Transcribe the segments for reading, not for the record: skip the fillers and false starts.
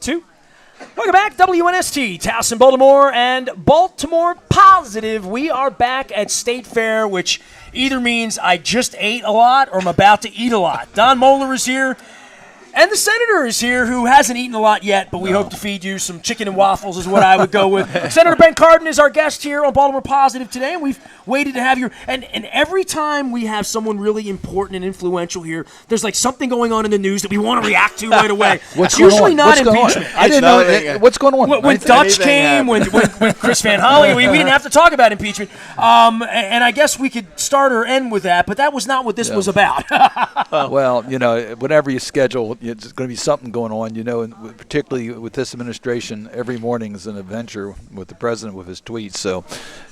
2. Welcome back, WNST, Towson, Baltimore, and Baltimore Positive. We are back at State Fair, which either means I just ate a lot or I'm about to eat a lot. Don Moeller is here. And the senator is here, who hasn't eaten a lot yet, but we hope to feed you some chicken and waffles is what I would go with. Senator Ben Cardin is our guest here on Baltimore Positive today, and we've waited to have you. And every time we have someone really important and influential here, there's like something going on in the news that we want to react to right away. What's usually on? not What's impeachment. I didn't know. What's going on? When Dutch came, when Chris Van Holly, we didn't have to talk about impeachment. And I guess we could start or end with that, but that was not what this was about. Well, whenever you schedule, it's going to be something going on, and particularly with this administration, every morning is an adventure with the president with his tweets. So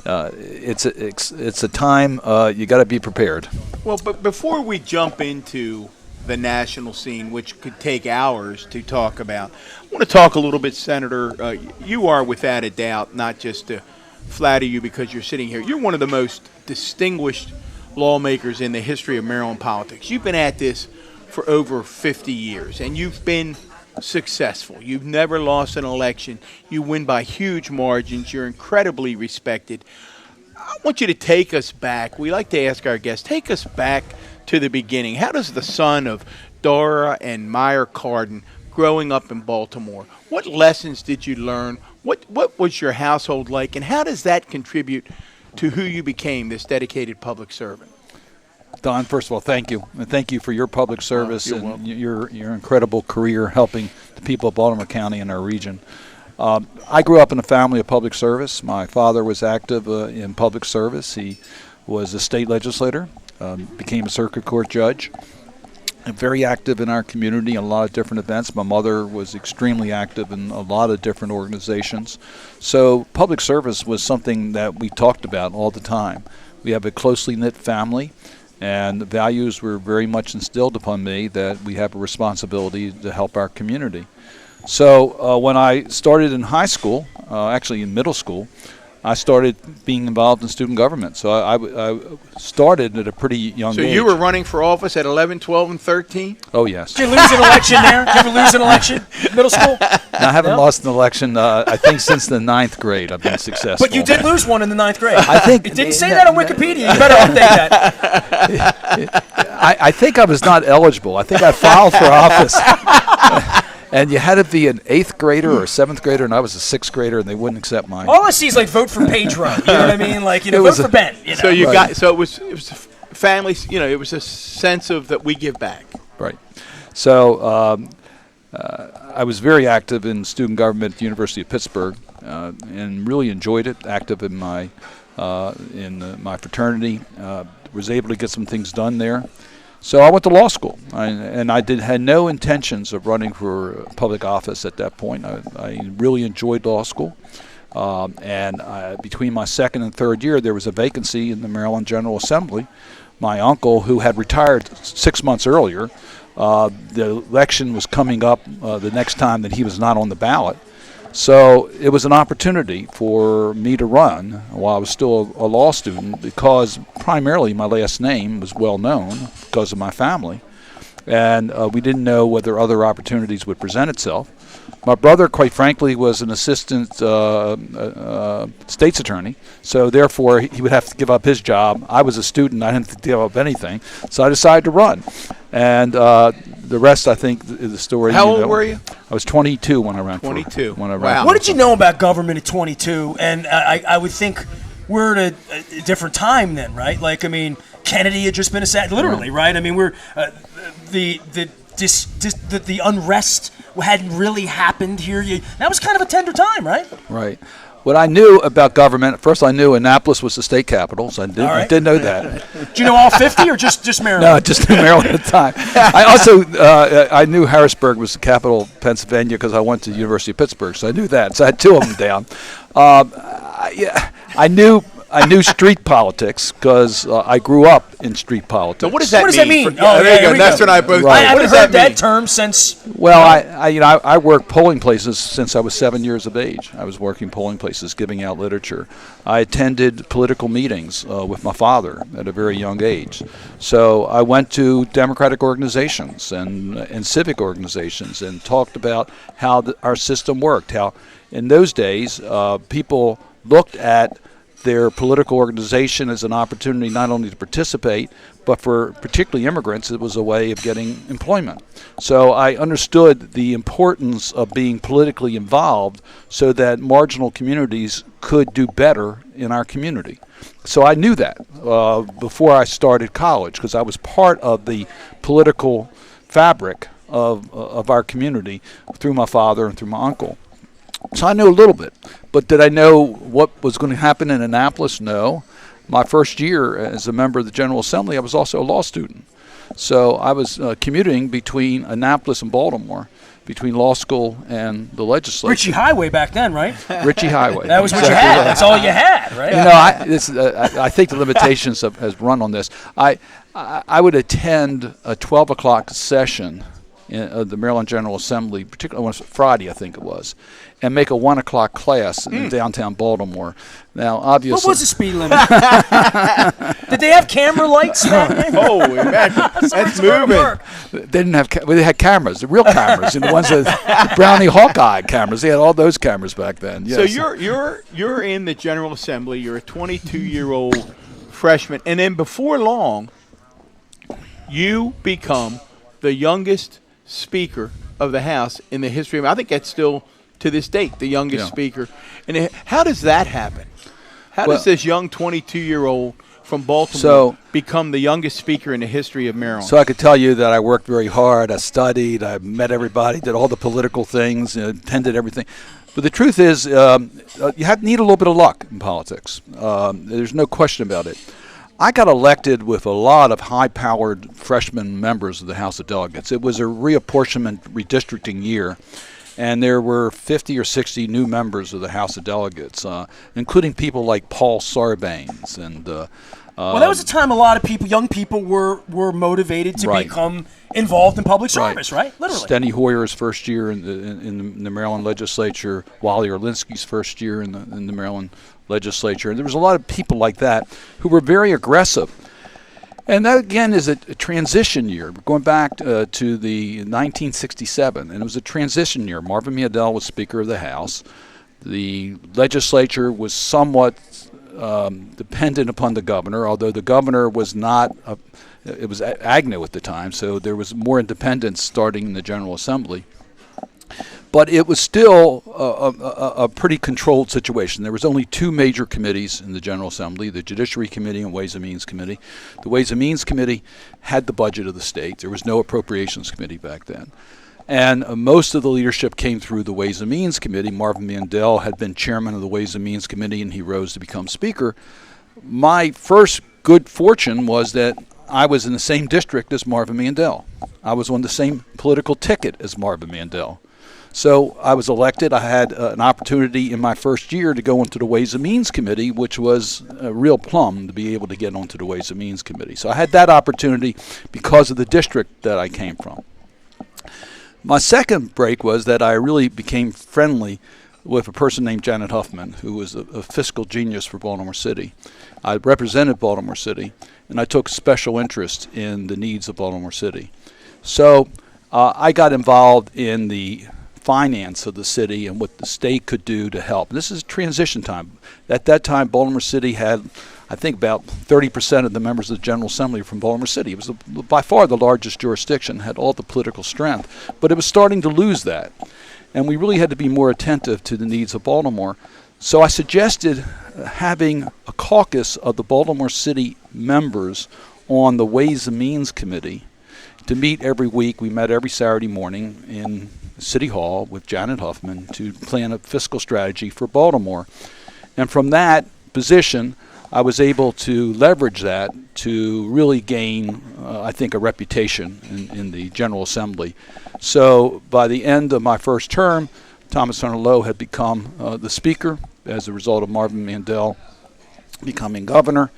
it's a time you got to be prepared. Well, but before we jump into the national scene, which could take hours to talk about, I want to talk a little bit, Senator. You are, without a doubt, not just to flatter you because you're sitting here, you're one of the most distinguished lawmakers in the history of Maryland politics. You've been at this for over 50 years, and you've been successful. You've never lost an election. You win by huge margins. You're incredibly respected. I want you to take us back. We like to ask our guests, take us back to the beginning. How does the son of Dora and Meyer Cardin growing up in Baltimore, what lessons did you learn? What was your household like, and how does that contribute to who you became, this dedicated public servant? Don, first of all, thank you. And thank you for your public service and your incredible career helping the people of Baltimore County and our region. I grew up in a family of public service. My father was active in public service. He was a state legislator, became a circuit court judge, and very active in our community in a lot of different events. My mother was extremely active in a lot of different organizations. So public service was something that we talked about all the time. We have a closely knit family. And the values were very much instilled upon me that we have a responsibility to help our community. So when I started in high school, actually in middle school, I started being involved in student government. So I started at a pretty young age. So you were running for office at 11, 12, and 13? Oh, yes. Did you lose an election there? Did you ever lose an election in middle school? No, I haven't lost an election, I think, since the 9th grade I've been successful. But you did lose one in the 9th grade. I think it didn't say that on Wikipedia. You better update that. I think I was not eligible. I think I filed for office. And you had to be an 8th grader or a 7th grader, and I was a 6th grader, and they wouldn't accept mine. All I see is like vote for Pedro. You know what I mean? Like vote for Ben. You know? So you got. So it was family. It was a sense of that we give back. Right. So I was very active in student government at the University of Pittsburgh, and really enjoyed it. Active in my fraternity. Was able to get some things done there. So I went to law school, and I had no intentions of running for public office at that point. I really enjoyed law school, and between my second and third year, there was a vacancy in the Maryland General Assembly. My uncle, who had retired 6 months earlier, the election was coming up the next time that he was not on the ballot. So it was an opportunity for me to run while I was still a law student, because primarily my last name was well known because of my family, and we didn't know whether other opportunities would present itself. My brother, quite frankly, was an assistant state's attorney, so therefore he would have to give up his job. I was a student. I didn't have to give up anything, so I decided to run. And the rest, I think, is the story. How old were you? I was 22 when I ran. 22. Wow. What did you know about government at 22? And I would think we're at a different time then, right? Like, I mean, Kennedy had just been assassinated, literally, right? I mean, we're the unrest hadn't really happened here. That was kind of a tender time, right? Right. What I knew about government, first I knew Annapolis was the state capital, so I did know that. Do you know all 50 or just Maryland? No, just Maryland at the time. I also I knew Harrisburg was the capital of Pennsylvania because I went to the University of Pittsburgh, so I knew that. So I had two of them down. I I knew street politics because I grew up in street politics. So what does that What does that mean? There you go. That's what I both. Right. I What haven't does heard that that term since. Well, I worked polling places since I was 7 years of age. I was working polling places, giving out literature. I attended political meetings with my father at a very young age. So I went to democratic organizations and civic organizations and talked about how our system worked. How in those days people looked at their political organization as an opportunity not only to participate, but for particularly immigrants, it was a way of getting employment. So I understood the importance of being politically involved so that marginal communities could do better in our community. So I knew that before I started college because I was part of the political fabric of our community through my father and through my uncle. So I knew a little bit. But did I know what was going to happen in Annapolis? No. My first year as a member of the General Assembly, I was also a law student. So I was commuting between Annapolis and Baltimore, between law school and the legislature. Ritchie Highway back then, right? Ritchie Highway. That was what you had. That's all you had, right? You know, I think the limitations has run on this. I would attend a 12 o'clock session of the Maryland General Assembly, particularly on Friday, I think it was, and make a 1 o'clock class in downtown Baltimore. Now, obviously, What was the speed limit? Did they have camera lights back then? Holy man, that's moving. they didn't have they had cameras, the real cameras, and the ones that Brownie Hawkeye cameras. They had all those cameras back then. Yes. So you're in the General Assembly. You're a 22-year-old freshman, and then before long, you become the youngest Speaker of the House in the history of. I think that's still to this date the youngest Speaker. And how does that happen? How does this young 22-year-old from Baltimore become the youngest Speaker in the history of Maryland? So I could tell you that I worked very hard. I studied. I met everybody. Did all the political things. Attended everything. But the truth is, you need a little bit of luck in politics. There's no question about it. I got elected with a lot of high-powered freshman members of the House of Delegates. It was a reapportionment redistricting year, and there were 50 or 60 new members of the House of Delegates, including people like Paul Sarbanes. And well, that was a time a lot of people, young people, were motivated to become involved in public service, right? Literally. Steny Hoyer's first year in the Maryland legislature, Wally Orlinsky's first year in the Maryland legislature. And there was a lot of people like that who were very aggressive. And that, again, is a transition year. We're going back to the 1967, and it was a transition year. Marvin Miedel was Speaker of the House. The legislature was somewhat dependent upon the governor, although the governor was not it was Agnew at the time, so there was more independence starting in the General Assembly. But it was still a pretty controlled situation. There was only two major committees in the General Assembly, the Judiciary Committee and Ways and Means Committee. The Ways and Means Committee had the budget of the state. There was no Appropriations Committee back then. And most of the leadership came through the Ways and Means Committee. Marvin Miedel had been chairman of the Ways and Means Committee, and he rose to become Speaker. My first good fortune was that I was in the same district as Marvin Miedel. I was on the same political ticket as Marvin Miedel. So I was elected. I had an opportunity in my first year to go into the Ways and Means Committee, which was a real plum to be able to get onto the Ways and Means Committee. So I had that opportunity because of the district that I came from. My second break was that I really became friendly with a person named Janet Huffman, who was a fiscal genius for Baltimore City. I represented Baltimore City, and I took special interest in the needs of Baltimore City. So I got involved in the finance of the city and what the state could do to help. This is transition time. At that time, Baltimore City had, I think, about 30% of the members of the General Assembly from Baltimore City. It was by far the largest jurisdiction, had all the political strength, but it was starting to lose that. And we really had to be more attentive to the needs of Baltimore. So I suggested having a caucus of the Baltimore City members on the Ways and Means Committee to meet every week. We met every Saturday morning in City Hall with Janet Huffman to plan a fiscal strategy for Baltimore. And from that position, I was able to leverage that to really gain, I think, a reputation in the General Assembly. So by the end of my first term, Thomas Hunter Lowe had become the Speaker as a result of Marvin Miedel becoming governor,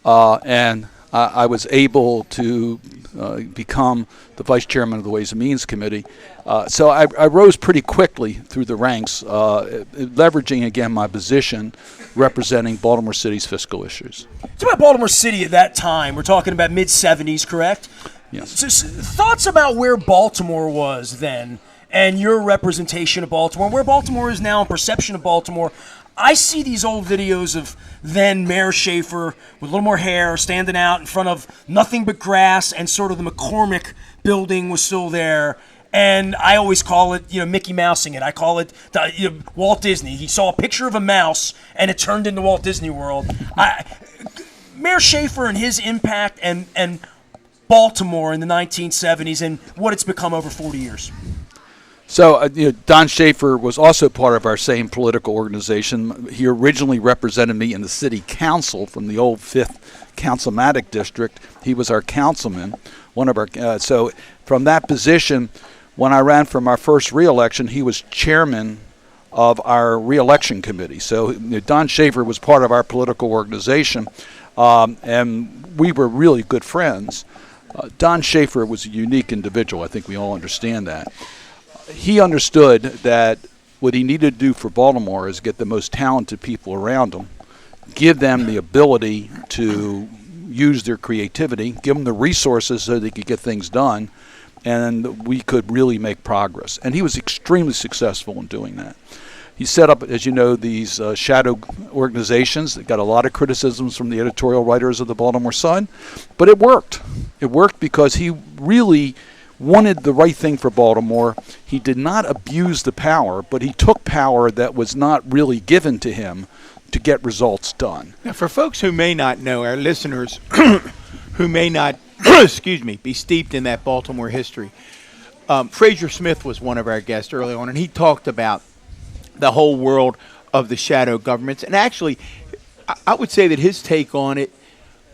and I was able to become the vice chairman of the Ways and Means Committee. So I rose pretty quickly through the ranks, leveraging, again, my position representing Baltimore City's fiscal issues. It's about Baltimore City at that time. We're talking about mid-'70s, correct? Yes. So, thoughts about where Baltimore was then and your representation of Baltimore, where Baltimore is now and perception of Baltimore. I see these old videos of then Mayor Schaefer with a little more hair standing out in front of nothing but grass, and sort of the McCormick building was still there. And I always call it, Mickey Mousing it. I call it Walt Disney. He saw a picture of a mouse, and it turned into Walt Disney World. Mayor Schaefer and his impact and Baltimore in the 1970s and what it's become over 40 years. So, Don Schaefer was also part of our same political organization. He originally represented me in the city council from the old 5th Councilmatic District. He was our councilman. So from that position, when I ran for my first re-election, he was chairman of our re-election committee. So Don Schaefer was part of our political organization, and we were really good friends. Don Schaefer was a unique individual. I think we all understand that. He understood that what he needed to do for Baltimore is get the most talented people around him, give them the ability to use their creativity, give them the resources so they could get things done, and we could really make progress. And he was extremely successful in doing that. He set up, as you know, these shadow organizations that got a lot of criticisms from the editorial writers of the Baltimore Sun, but it worked. It worked because he really wanted the right thing for Baltimore. He did not abuse the power, but he took power that was not really given to him to get results done. Now, for folks who may not know, our listeners who may not, be steeped in that Baltimore history, Fraser Smith was one of our guests early on, and he talked about the whole world of the shadow governments. And actually, I would say that his take on it,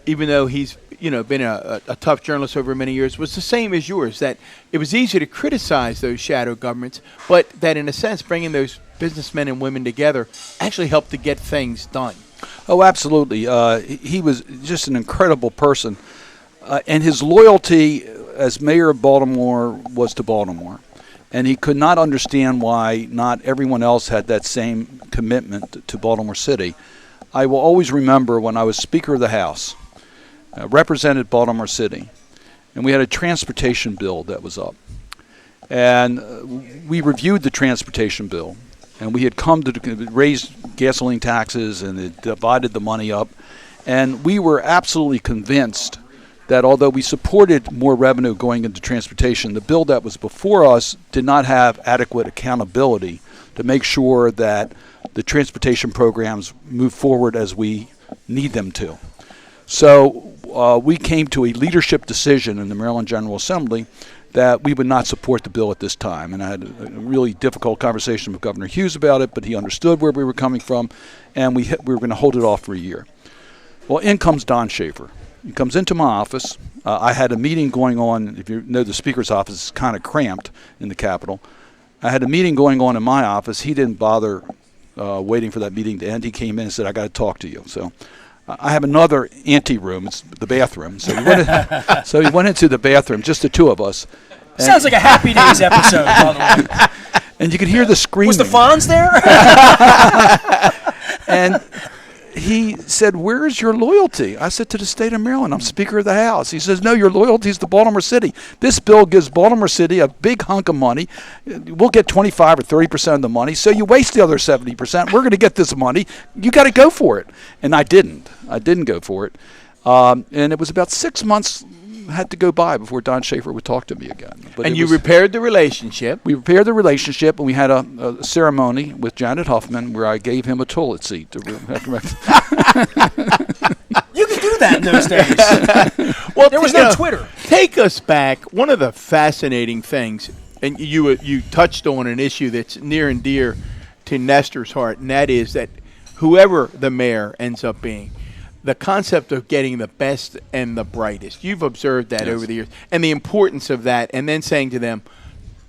even though he's been a tough journalist over many years, was the same as yours, that it was easy to criticize those shadow governments, but that in a sense bringing those businessmen and women together actually helped to get things done. Oh, absolutely. He was just an incredible person, and his loyalty as mayor of Baltimore was to Baltimore. And he could not understand why not everyone else had that same commitment to Baltimore City. I will always remember when I was Speaker of the House, represented Baltimore City, and we had a transportation bill that was up. And we reviewed the transportation bill, and we had come to raise gasoline taxes, and it divided the money up. And we were absolutely convinced that although we supported more revenue going into transportation, the bill that was before us did not have adequate accountability to make sure that the transportation programs move forward as we need them to. So we came to a leadership decision in the Maryland General Assembly that we would not support the bill at this time. And I had a really difficult conversation with Governor Hughes about it, but he understood where we were coming from, and we were going to hold it off for a year. Well, in comes Don Schaefer. He comes into my office. I had a meeting going on. If you know, the Speaker's office is kind of cramped in the Capitol. I had a meeting going on in my office. He didn't bother waiting for that meeting to end. He came in and said, "I got to talk to you." So I have another anteroom. It's the bathroom. So he went into the bathroom, just the two of us. Sounds like a Happy Days episode, by the way. And you could hear the screaming. Was the Fonz there? And he said, "Where's your loyalty?" I said, "To the state of Maryland. I'm Speaker of the House." He says, "No, your loyalty is to Baltimore City. This bill gives Baltimore City a big hunk of money. We'll get 25 or 30% of the money, so you waste the other 70%. We're going to get this money. You got to go for it." And I didn't. I didn't go for it. And it was about 6 months had to go by before Don Schaefer would talk to me again. But and you repaired the relationship. We repaired the relationship, and we had a ceremony with Janet Huffman where I gave him a toilet seat. You could do that in those days. Well, there was no Twitter. Take us back. One of the fascinating things, and you touched on an issue that's near and dear to Nestor's heart, and that is that whoever the mayor ends up being, the concept of getting the best and the brightest. You've observed that over the years, and the importance of that, and then saying to them,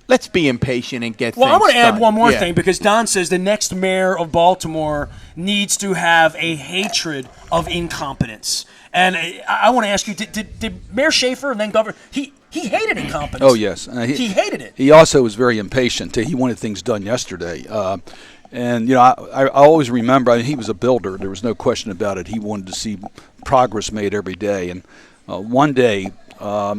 let's be impatient and get Well, things I want to add done. one more Yeah. thing, because Don says the next mayor of Baltimore needs to have a hatred of incompetence. And I want to ask you, did Mayor Schaefer and then Governor, he hated incompetence. Oh, yes. He hated it. He also was very impatient. He wanted things done yesterday. And, you know, I always remember, I mean, he was a builder. There was no question about it. He wanted to see progress made every day. And one day, I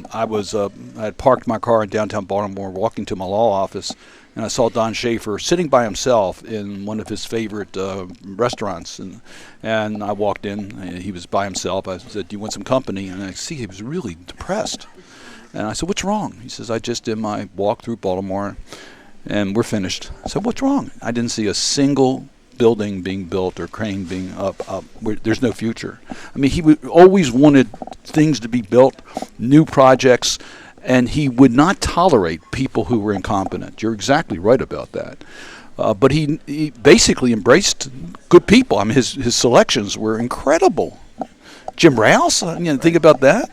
had parked my car in downtown Baltimore, walking to my law office, and I saw Don Schaefer sitting by himself in one of his favorite restaurants. And I walked in, and he was by himself. I said, "Do you want some company?" And I see he was really depressed. And I said, "What's wrong?" He says, "I just did my walk through Baltimore, and we're finished." I said, "What's wrong?" I didn't see a single building being built or crane being up. There's no future. I mean, he always wanted things to be built, new projects, and he would not tolerate people who were incompetent. You're exactly right about that. But he basically embraced good people. I mean, his selections were incredible. Jim Rouse, think about that.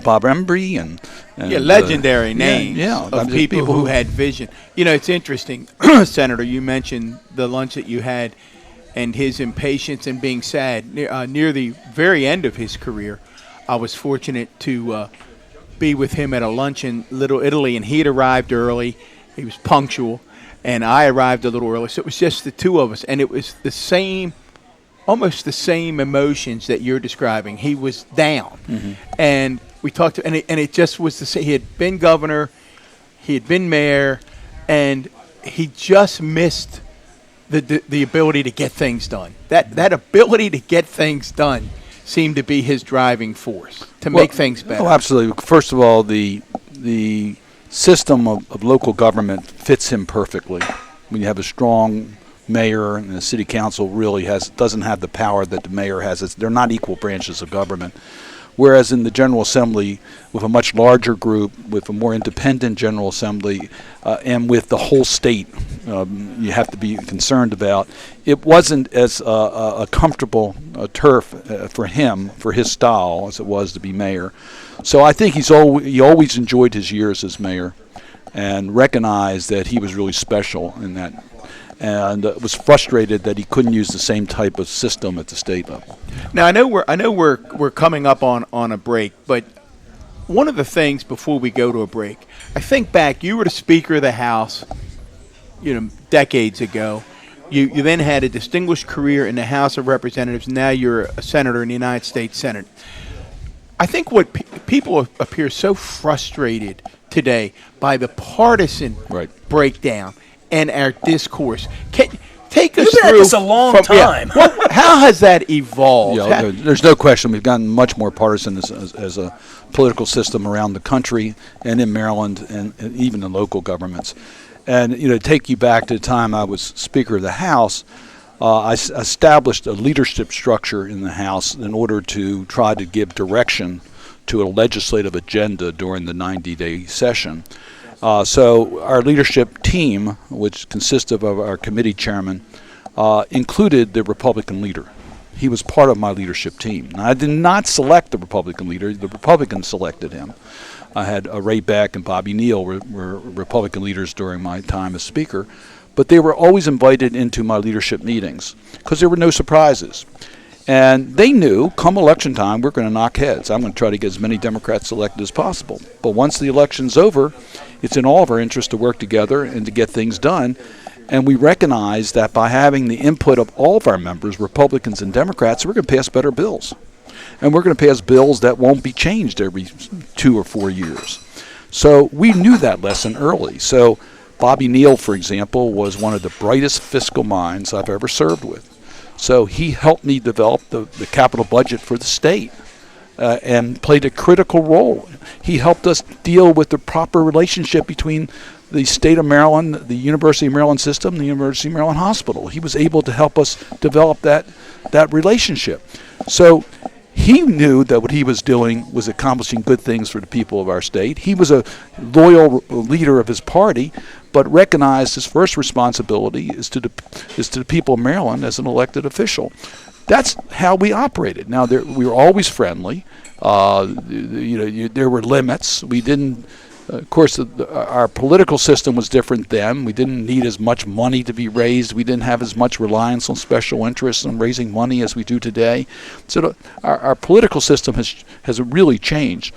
Bob Embry and legendary names of people who had vision. It's interesting, Senator, you mentioned the lunch that you had and his impatience and being sad. Near the very end of his career, I was fortunate to be with him at a lunch in Little Italy, and he had arrived early. He was punctual, and I arrived a little early. So it was just the two of us, and it was almost the same emotions that you're describing. He was down, and we talked, and it just was the same. He had been governor, he had been mayor, and he just missed the ability to get things done. That ability to get things done seemed to be his driving force to make things better. Oh, absolutely. First of all, the system of local government fits him perfectly. When you have a strong mayor and the city council really doesn't have the power that the mayor has. They're not equal branches of government. Whereas in the General Assembly, with a much larger group, with a more independent General Assembly, and with the whole state you have to be concerned about, it wasn't as a comfortable turf for him, for his style, as it was to be mayor. So I think he always enjoyed his years as mayor and recognized that he was really special in that, and was frustrated that he couldn't use the same type of system at the state level. Now I know we're coming up on a break, but one of the things before we go to a break, I think back, you were the Speaker of the House, decades ago. You then had a distinguished career in the House of Representatives. Now you're a senator in the United States Senate. I think what people appear so frustrated today by the partisan breakdown and our discourse. Take us You've been through at this a long time. How has that evolved? There's no question we've gotten much more partisan as a political system around the country and in Maryland and even in local governments. And to take you back to the time I was Speaker of the House, I established a leadership structure in the House in order to try to give direction to a legislative agenda during the 90-day session. So our leadership team, which consists of our committee chairman, included the Republican leader. He was part of my leadership team. Now, I did not select the Republican leader. The Republicans selected him. I had Ray Beck and Bobby Neal were Republican leaders during my time as Speaker, but they were always invited into my leadership meetings because there were no surprises. And they knew, come election time, we're going to knock heads. I'm going to try to get as many Democrats elected as possible. But once the election's over, it's in all of our interest to work together and to get things done. And we recognize that by having the input of all of our members, Republicans and Democrats, we're going to pass better bills. And we're going to pass bills that won't be changed every 2 or 4 years. So we knew that lesson early. So Bobby Neal, for example, was one of the brightest fiscal minds I've ever served with. So he helped me develop the capital budget for the state and played a critical role. He helped us deal with the proper relationship between the state of Maryland, the University of Maryland system, the University of Maryland Hospital. He was able to help us develop that relationship. So he knew that what he was doing was accomplishing good things for the people of our state. He was a loyal leader of his party, but recognized his first responsibility is to the people of Maryland as an elected official. That's how we operated. Now, we were always friendly. There were limits. We didn't Of course, our political system was different then. We didn't need as much money to be raised. We didn't have as much reliance on special interests and raising money as we do today. So our political system has really changed.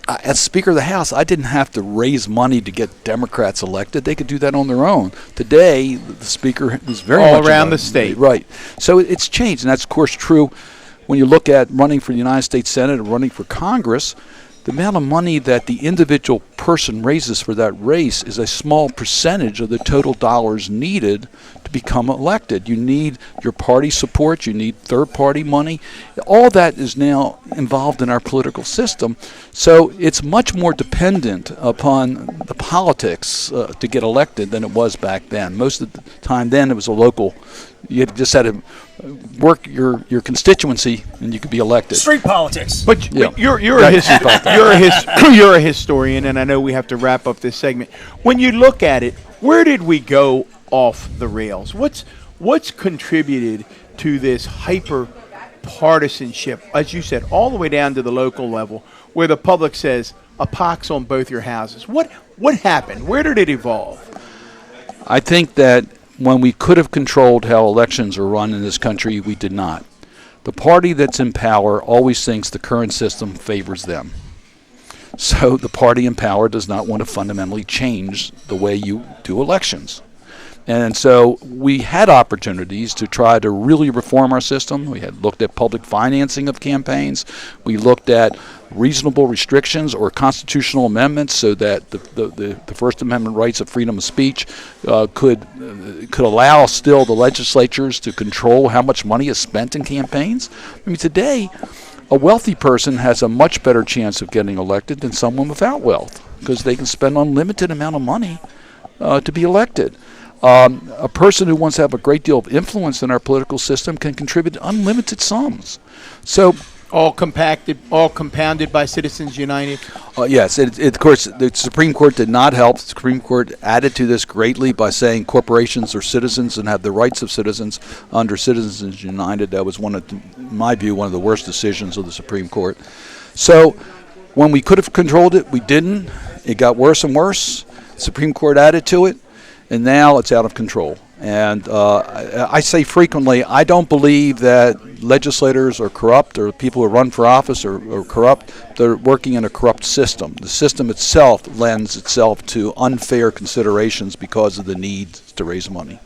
As Speaker of the House, I didn't have to raise money to get Democrats elected. They could do that on their own. Today, the Speaker is very all much around the state. Right. So it's changed, and that's, of course, true when you look at running for the United States Senate or running for Congress. The amount of money that the individual person raises for that race is a small percentage of the total dollars needed to become elected. You need your party support, you need third-party money. All that is now involved in our political system. So it's much more dependent upon the politics to get elected than it was back then. Most of the time then it was a local. You just had to work your constituency, and you could be elected. Street politics. But Yeah. you're a historian, and I know we have to wrap up this segment. When you look at it, where did we go off the rails? What's contributed to this hyper partisanship, as you said, all the way down to the local level, where the public says a pox on both your houses? What happened? Where did it evolve? I think that when we could have controlled how elections are run in this country, we did not. The party that's in power always thinks the current system favors them. So the party in power does not want to fundamentally change the way you do elections. And so we had opportunities to try to really reform our system. We had looked at public financing of campaigns. We looked at reasonable restrictions or constitutional amendments so that the First Amendment rights of freedom of speech could allow still the legislatures to control how much money is spent in campaigns. I mean, today, a wealthy person has a much better chance of getting elected than someone without wealth because they can spend an unlimited amount of money to be elected. A person who wants to have a great deal of influence in our political system can contribute unlimited sums. So, all compounded by Citizens United. yes, of course, the Supreme Court did not help. The Supreme Court added to this greatly by saying corporations are citizens and have the rights of citizens under Citizens United. That was in my view, one of the worst decisions of the Supreme Court. So, when we could have controlled it, we didn't. It got worse and worse. The Supreme Court added to it. And now it's out of control. And I say frequently, I don't believe that legislators are corrupt or people who run for office are corrupt. They're working in a corrupt system. The system itself lends itself to unfair considerations because of the need to raise money.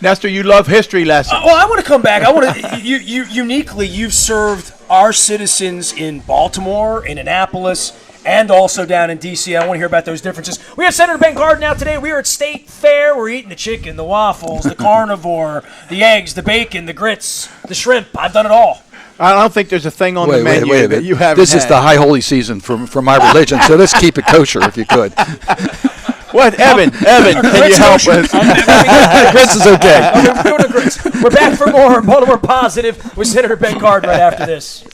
Nestor, you love history lessons. Well, I want to come back. I want to. You've served our citizens in Baltimore, in Annapolis, and also down in D.C. I want to hear about those differences. We have Senator Ben Cardin now today. We are at State Fair. We're eating the chicken, the waffles, the carnivore, the eggs, the bacon, the grits, the shrimp. I've done it all. I don't think there's a thing on the menu that you haven't This is the high holy season for my religion, so let's keep it kosher if you could. What, Evan, can you help us? Grits is okay. We're doing the grits. We're back for more Baltimore Positive with Senator Ben Cardin right after this.